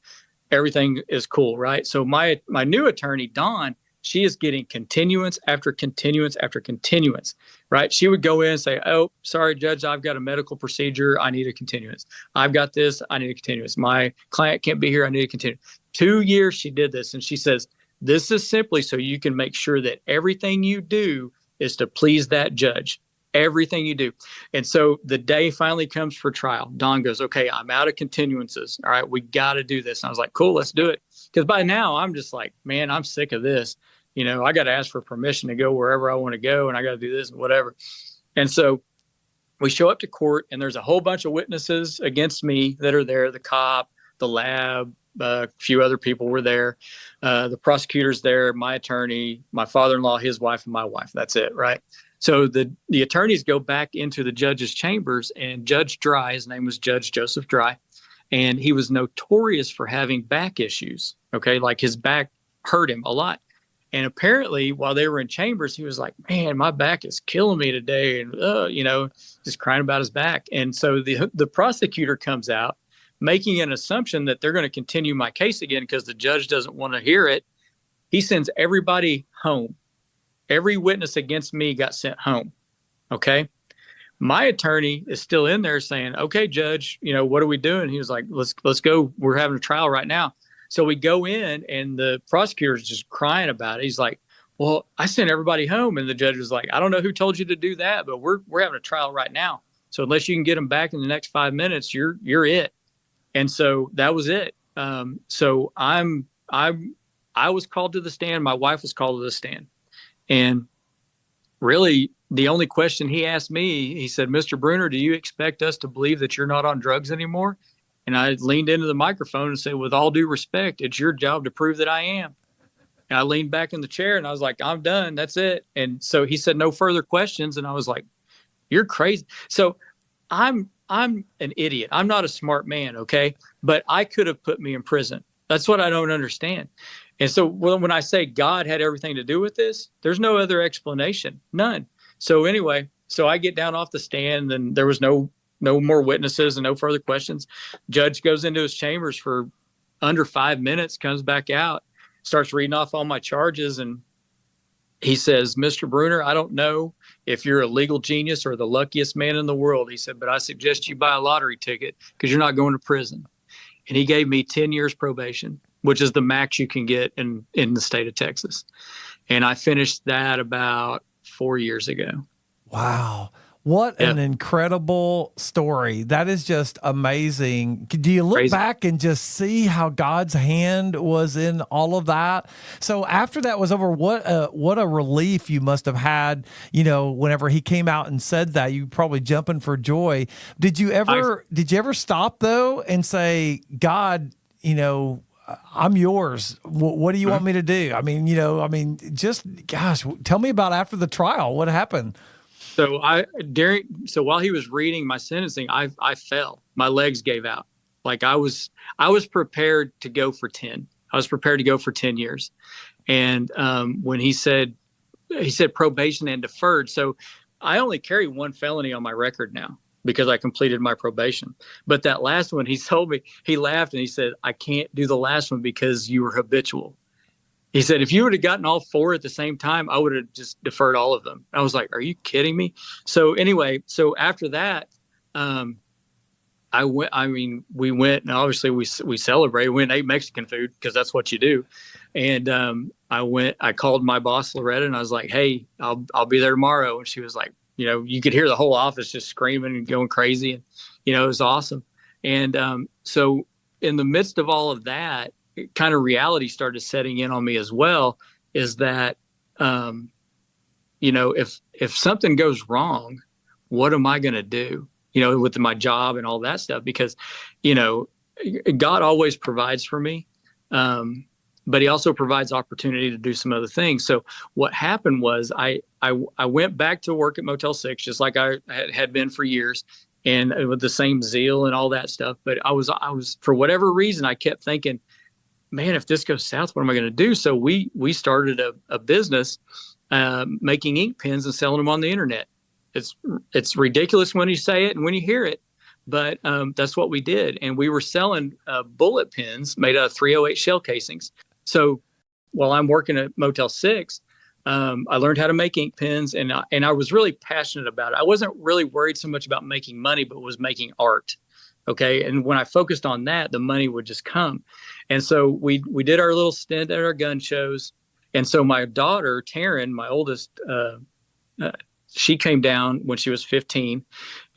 Everything is cool, right? So my new attorney, Dawn, she is getting continuance after continuance after continuance, right? She would go in and say, oh, sorry, Judge, I've got a medical procedure. I need a continuance. I've got this. I need a continuance. My client can't be here. I need a continuance. 2 years she did this. And she says, this is simply so you can make sure that everything you do is to please that judge. Everything you do. And so the day finally comes for trial. Dawn goes, okay, I'm out of continuances. All right, we got to do this. And I was like, cool, let's do it. Because by now I'm just like, man, I'm sick of this. I got to ask for permission to go wherever I want to go, and I got to do this and whatever. And so we show up to court, and there's a whole bunch of witnesses against me that are there. The cop, the lab, a few other people were there. The prosecutor's there, my attorney, my father-in-law, his wife, and my wife. That's it, right? So the attorneys go back into the judge's chambers, and Judge Dry, his name was Judge Joseph Dry, and he was notorious for having back issues. Okay, like his back hurt him a lot. And apparently, while they were in chambers, he was like, man, my back is killing me today. And, just crying about his back. And so the prosecutor comes out, making an assumption that they're going to continue my case again because the judge doesn't want to hear it. He sends everybody home. Every witness against me got sent home. Okay. My attorney is still in there saying, okay, Judge, what are we doing? He was like, let's go. We're having a trial right now. So we go in, and the prosecutor is just crying about it. He's like, well, I sent everybody home. And the judge was like, I don't know who told you to do that, but we're having a trial right now. So unless you can get them back in the next 5 minutes, you're it. And so that was it. So I was called to the stand. My wife was called to the stand. And really, the only question he asked me, he said, Mr. Bruner, do you expect us to believe that you're not on drugs anymore? And I leaned into the microphone and said, with all due respect, it's your job to prove that I am. And I leaned back in the chair and I was like, I'm done. That's it. And so he said, no further questions. And I was like, you're crazy. So I'm an idiot. I'm not a smart man. Okay. But I could have put me in prison. That's what I don't understand. And so when I say God had everything to do with this, there's no other explanation. None. So anyway, so I get down off the stand, and there was no more witnesses and no further questions. Judge goes into his chambers for under 5 minutes, comes back out, starts reading off all my charges. And he says, Mr. Bruner, I don't know if you're a legal genius or the luckiest man in the world. He said, but I suggest you buy a lottery ticket because you're not going to prison. And he gave me 10 years probation, which is the max you can get in the state of Texas. And I finished that about 4 years ago. Wow. What an incredible story. That is just amazing. Do you look back and just see how God's hand was in all of that? So after that was over, what a relief you must have had, whenever he came out and said that. You probably jumping for joy. Did you ever stop though and say, God, I'm yours. What do you want me to do? Gosh, tell me about after the trial. What happened? So while he was reading my sentencing, I fell. My legs gave out. Like I was prepared to go for 10. I was prepared to go for 10 years. And when he said probation and deferred. So I only carry one felony on my record now because I completed my probation. But that last one, he told me, he laughed and he said, I can't do the last one because you were habitual. He said, if you would have gotten all 4 at the same time, I would have just deferred all of them. I was like, are you kidding me? So anyway, so after that, we went, and obviously we celebrated, we went and ate Mexican food because that's what you do. And I called my boss, Loretta, and I was like, hey, I'll be there tomorrow. And she was like, you could hear the whole office just screaming and going crazy. And, it was awesome. And so in the midst of all of that, kind of reality started setting in on me as well, is that, if something goes wrong, what am I going to do, with my job and all that stuff? Because, God always provides for me. But he also provides opportunity to do some other things. So what happened was I went back to work at Motel 6, just like I had been for years, and with the same zeal and all that stuff. But I was, for whatever reason, I kept thinking, man, if this goes south, what am I going to do? So we started a business making ink pens and selling them on the internet. It's ridiculous when you say it and when you hear it, but that's what we did. And we were selling bullet pens made out of 308 shell casings. So while I'm working at Motel 6, I learned how to make ink pens, and I was really passionate about it. I wasn't really worried so much about making money, but was making art. Okay. And when I focused on that, the money would just come. And so we did our little stint at our gun shows. And so my daughter, Taryn, my oldest, she came down when she was 15,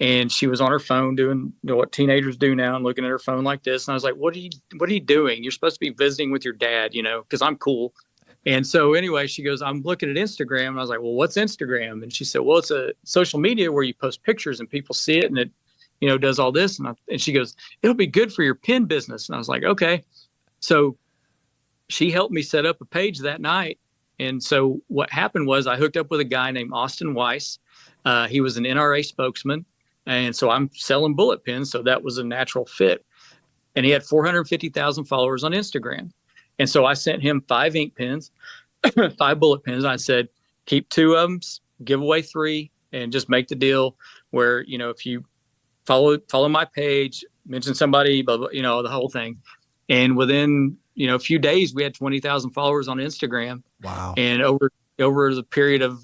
and she was on her phone doing what teenagers do now and looking at her phone like this. And I was like, what are you doing? You're supposed to be visiting with your dad, because I'm cool. And so anyway, she goes, I'm looking at Instagram. And I was like, well, what's Instagram? And she said, well, it's a social media where you post pictures and people see it, and it, does all this. And she goes, it'll be good for your pen business. And I was like, okay. So she helped me set up a page that night. And so what happened was I hooked up with a guy named Austin Weiss. He was an NRA spokesman. And so I'm selling bullet pens. So that was a natural fit. And he had 450,000 followers on Instagram. And so I sent him 5 ink pens, 5 bullet pens. I said, keep 2 of them, give away 3, and just make the deal where, if you follow my page, mention somebody, blah, blah, the whole thing. And within, a few days, we had 20,000 followers on Instagram. Wow. And over the period of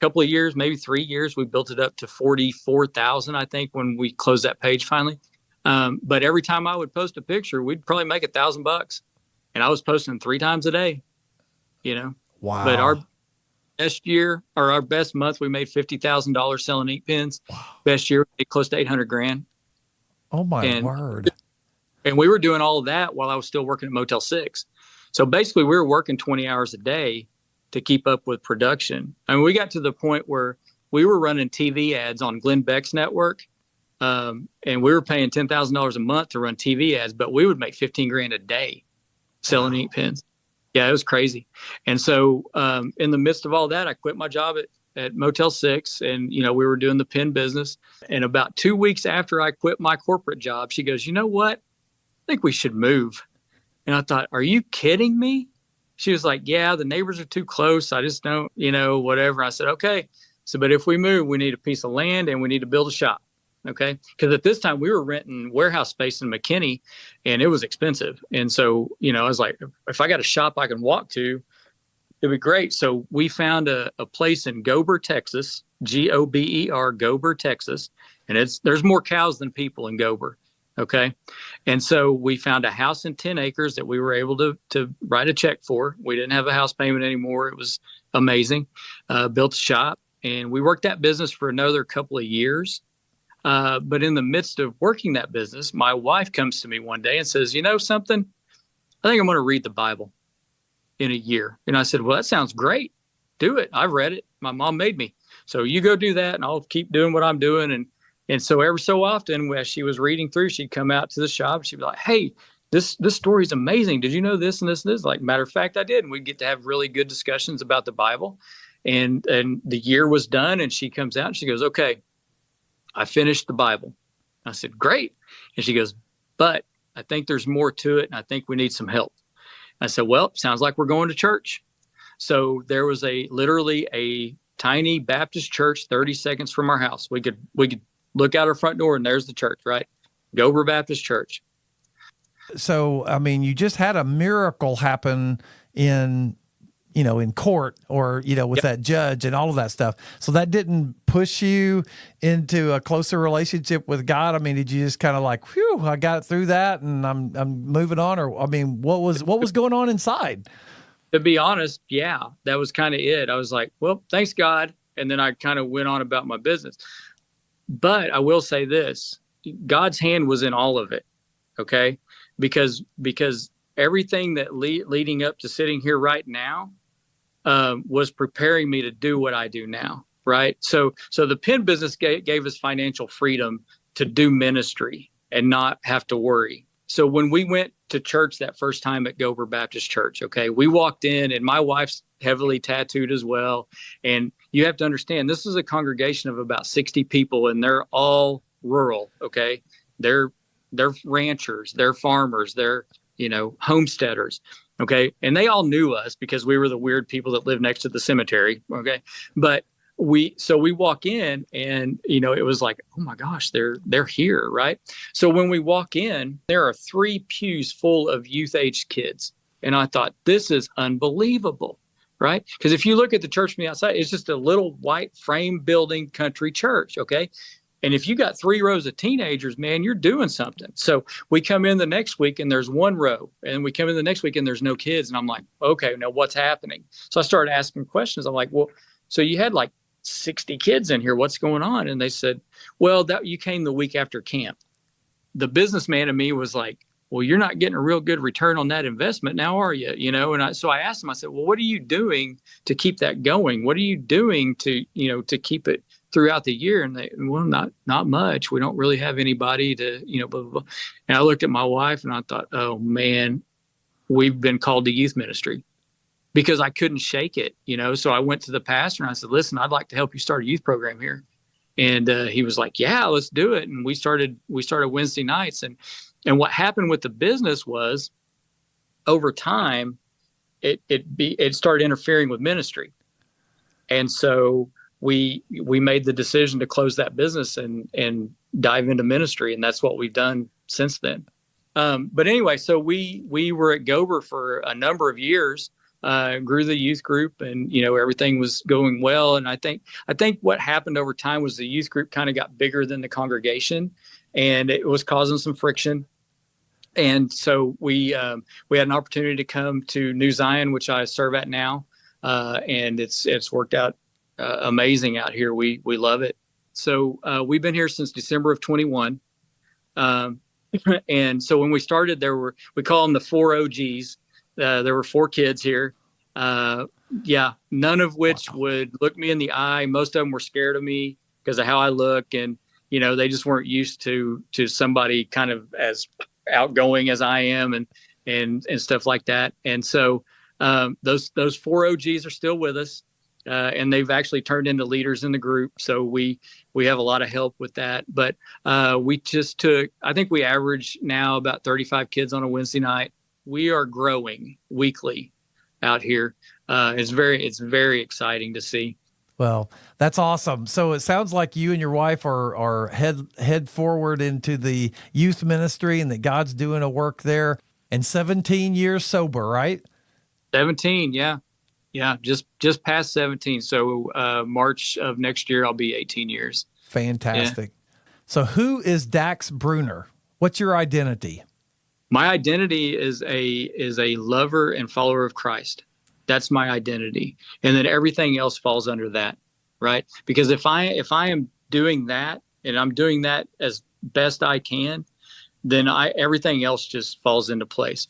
couple of years, maybe 3 years, we built it up to 44,000, I think, when we closed that page finally. But every time I would post a picture, we'd probably make $1,000, and I was posting 3 times a day, Wow. But our best year, or our best month, we made $50,000 selling ink pens. Wow. Best year, we made close to $800,000. Oh my word. And we were doing all of that while I was still working at Motel 6. So basically we were working 20 hours a day to keep up with production. I mean, we got to the point where we were running TV ads on Glenn Beck's network. And we were paying $10,000 a month to run TV ads, but we would make $15,000 a day selling ink pens. Yeah, it was crazy. And so in the midst of all that, I quit my job at Motel 6, and, we were doing the pen business. And about 2 weeks after I quit my corporate job, she goes, you know what? I think we should move. And I thought, are you kidding me? She was like, yeah, the neighbors are too close. I just don't, whatever. I said, okay. So, but if we move, we need a piece of land and we need to build a shop. Okay. Because at this time we were renting warehouse space in McKinney, and it was expensive. And so, I was like, if I got a shop I can walk to, it'd be great. So we found a place in Gober, Texas, Gober, Gober, Texas. And there's more cows than people in Gober. Okay. And so we found a house in 10 acres that we were able to write a check for. We didn't have a house payment anymore. It was amazing. Built a shop, and we worked that business for another couple of years. But in the midst of working that business, my wife comes to me one day and says, you know something? I think I'm going to read the Bible in a year. And I said, well, that sounds great. Do it. I've read it. My mom made me. So you go do that, and I'll keep doing what I'm doing. And so every so often, as she was reading through, she'd come out to the shop. She'd be like, hey, this story is amazing. Did you know this and this and this? Like, matter of fact, I did. And we'd get to have really good discussions about the Bible. And the year was done, and she comes out and she goes, okay, I finished the Bible. I said, great. And she goes, but I think there's more to it, and I think we need some help. I said, well, sounds like we're going to church. So there was literally a tiny Baptist church 30 seconds from our house. We could look out our front door, and there's the church, right? Gober Baptist Church. So, I mean, you just had a miracle happen in court, or, with that judge and all of that stuff. So that didn't push you into a closer relationship with God. I mean, did you just kind of like, whew, I got through that and I'm moving on? Or, I mean, what was going on inside? To be honest, yeah, that was kind of it. I was like, well, thanks God. And then I kind of went on about my business. But I will say this, God's hand was in all of it. Okay. because everything that leading up to sitting here right now was preparing me to do what I do now. Right. So the pen business gave us financial freedom to do ministry and not have to worry. So when we went to church that first time at Gober Baptist Church, okay, we walked in, and my wife's heavily tattooed as well. And you have to understand, this is a congregation of about 60 people, and they're all rural. Okay. They're ranchers, they're farmers, they're, homesteaders. Okay. And they all knew us because we were the weird people that lived next to the cemetery. Okay. But we walk in, and it was like, oh my gosh, they're here, right? So when we walk in, there are 3 pews full of youth age kids, and I thought, this is unbelievable, right? Because if you look at the church from the outside, it's just a little white frame building country church, okay? And if you got 3 rows of teenagers, man, you're doing something. So we come in the next week and there's 1 row, and we come in the next week and there's no kids, and I'm like, okay, now what's happening? So I started asking questions. I'm like, well, so you had like 60 kids in here. What's going on? And they said, well, that you came the week after camp. The businessman in me was like, well, you're not getting a real good return on that investment now, are you? And so I asked him, I said, well, what are you doing to keep that going? What are you doing to keep it throughout the year? And they, well, not much. We don't really have anybody to, blah, blah, blah. And I looked at my wife and I thought, oh man, we've been called to youth ministry. Because I couldn't shake it, So I went to the pastor and I said, listen, I'd like to help you start a youth program here. And he was like, yeah, let's do it. And we started Wednesday nights. And what happened with the business was, over time, it started interfering with ministry. And so we made the decision to close that business and dive into ministry. And that's what we've done since then. But anyway, so we were at Gober for a number of years. Grew the youth group, and everything was going well. And I think what happened over time was the youth group kind of got bigger than the congregation, and it was causing some friction. And so we had an opportunity to come to New Zion, which I serve at now, and it's worked out amazing out here. We love it. So we've been here since December of 21. And so when we started, we call them the 4 OGs. There were 4 kids here. None of which would look me in the eye. Most of them were scared of me because of how I look. And, they just weren't used to somebody kind of as outgoing as I am and stuff like that. And so those 4 OGs are still with us. And they've actually turned into leaders in the group. So we have a lot of help with that. But we just I think we average now about 35 kids on a Wednesday night. We are growing weekly out here. It's very exciting to see. Well, that's awesome. So it sounds like you and your wife are head forward into the youth ministry, and that God's doing a work there. And 17 years sober, right? 17, yeah. Just past 17. So March of next year, I'll be 18 years. Fantastic. Yeah. So who is Dax Bruner? What's your identity? My identity is a lover and follower of Christ. That's my identity. And then everything else falls under that, right? Because if I am doing that, and I'm doing that as best I can, then everything else just falls into place.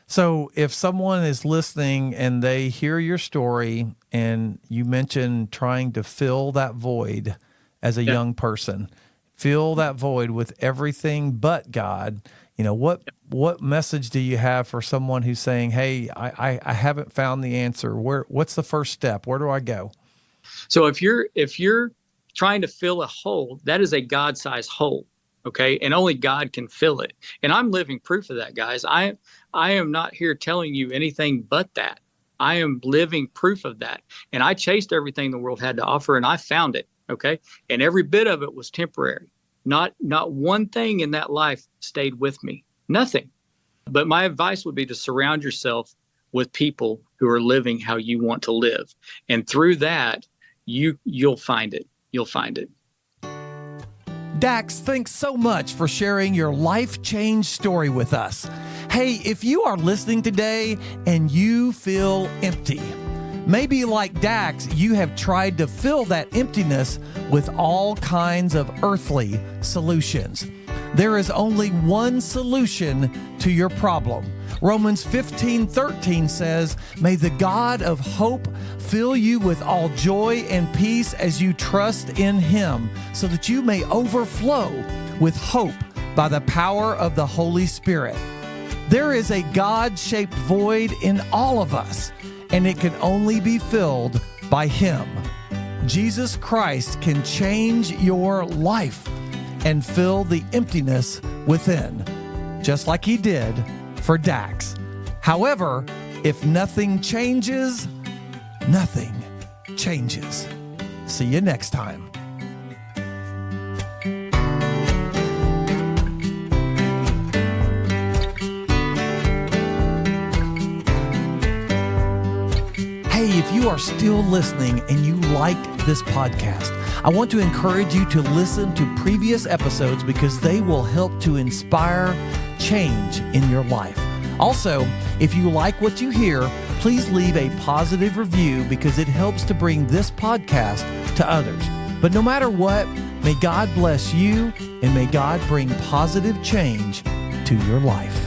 So if someone is listening and they hear your story, and you mentioned trying to fill that void as a young person, fill that void with everything but God, what message do you have for someone who's saying, hey, I haven't found the answer? What's the first step? Where do I go? So if you're trying to fill a hole, that is a God-sized hole. Okay. And only God can fill it. And I'm living proof of that, guys. I am not here telling you anything but that. I am living proof of that. And I chased everything the world had to offer, and I found it. Okay. And every bit of it was temporary. Not one thing in that life stayed with me. Nothing. But my advice would be to surround yourself with people who are living how you want to live. And through that, you'll find it. You'll find it. Dax, thanks so much for sharing your life change story with us. Hey, if you are listening today and you feel empty, maybe like Dax, you have tried to fill that emptiness with all kinds of earthly solutions. There is only one solution to your problem. Romans 15:13 says, "May the God of hope fill you with all joy and peace as you trust in Him, so that you may overflow with hope by the power of the Holy Spirit." There is a God-shaped void in all of us, and it can only be filled by Him. Jesus Christ can change your life and fill the emptiness within, just like He did for Dax. However, if nothing changes, nothing changes. See you next time. Hey, if you are still listening and you liked this podcast, I want to encourage you to listen to previous episodes because they will help to inspire change in your life. Also, if you like what you hear, please leave a positive review because it helps to bring this podcast to others. But no matter what, may God bless you and may God bring positive change to your life.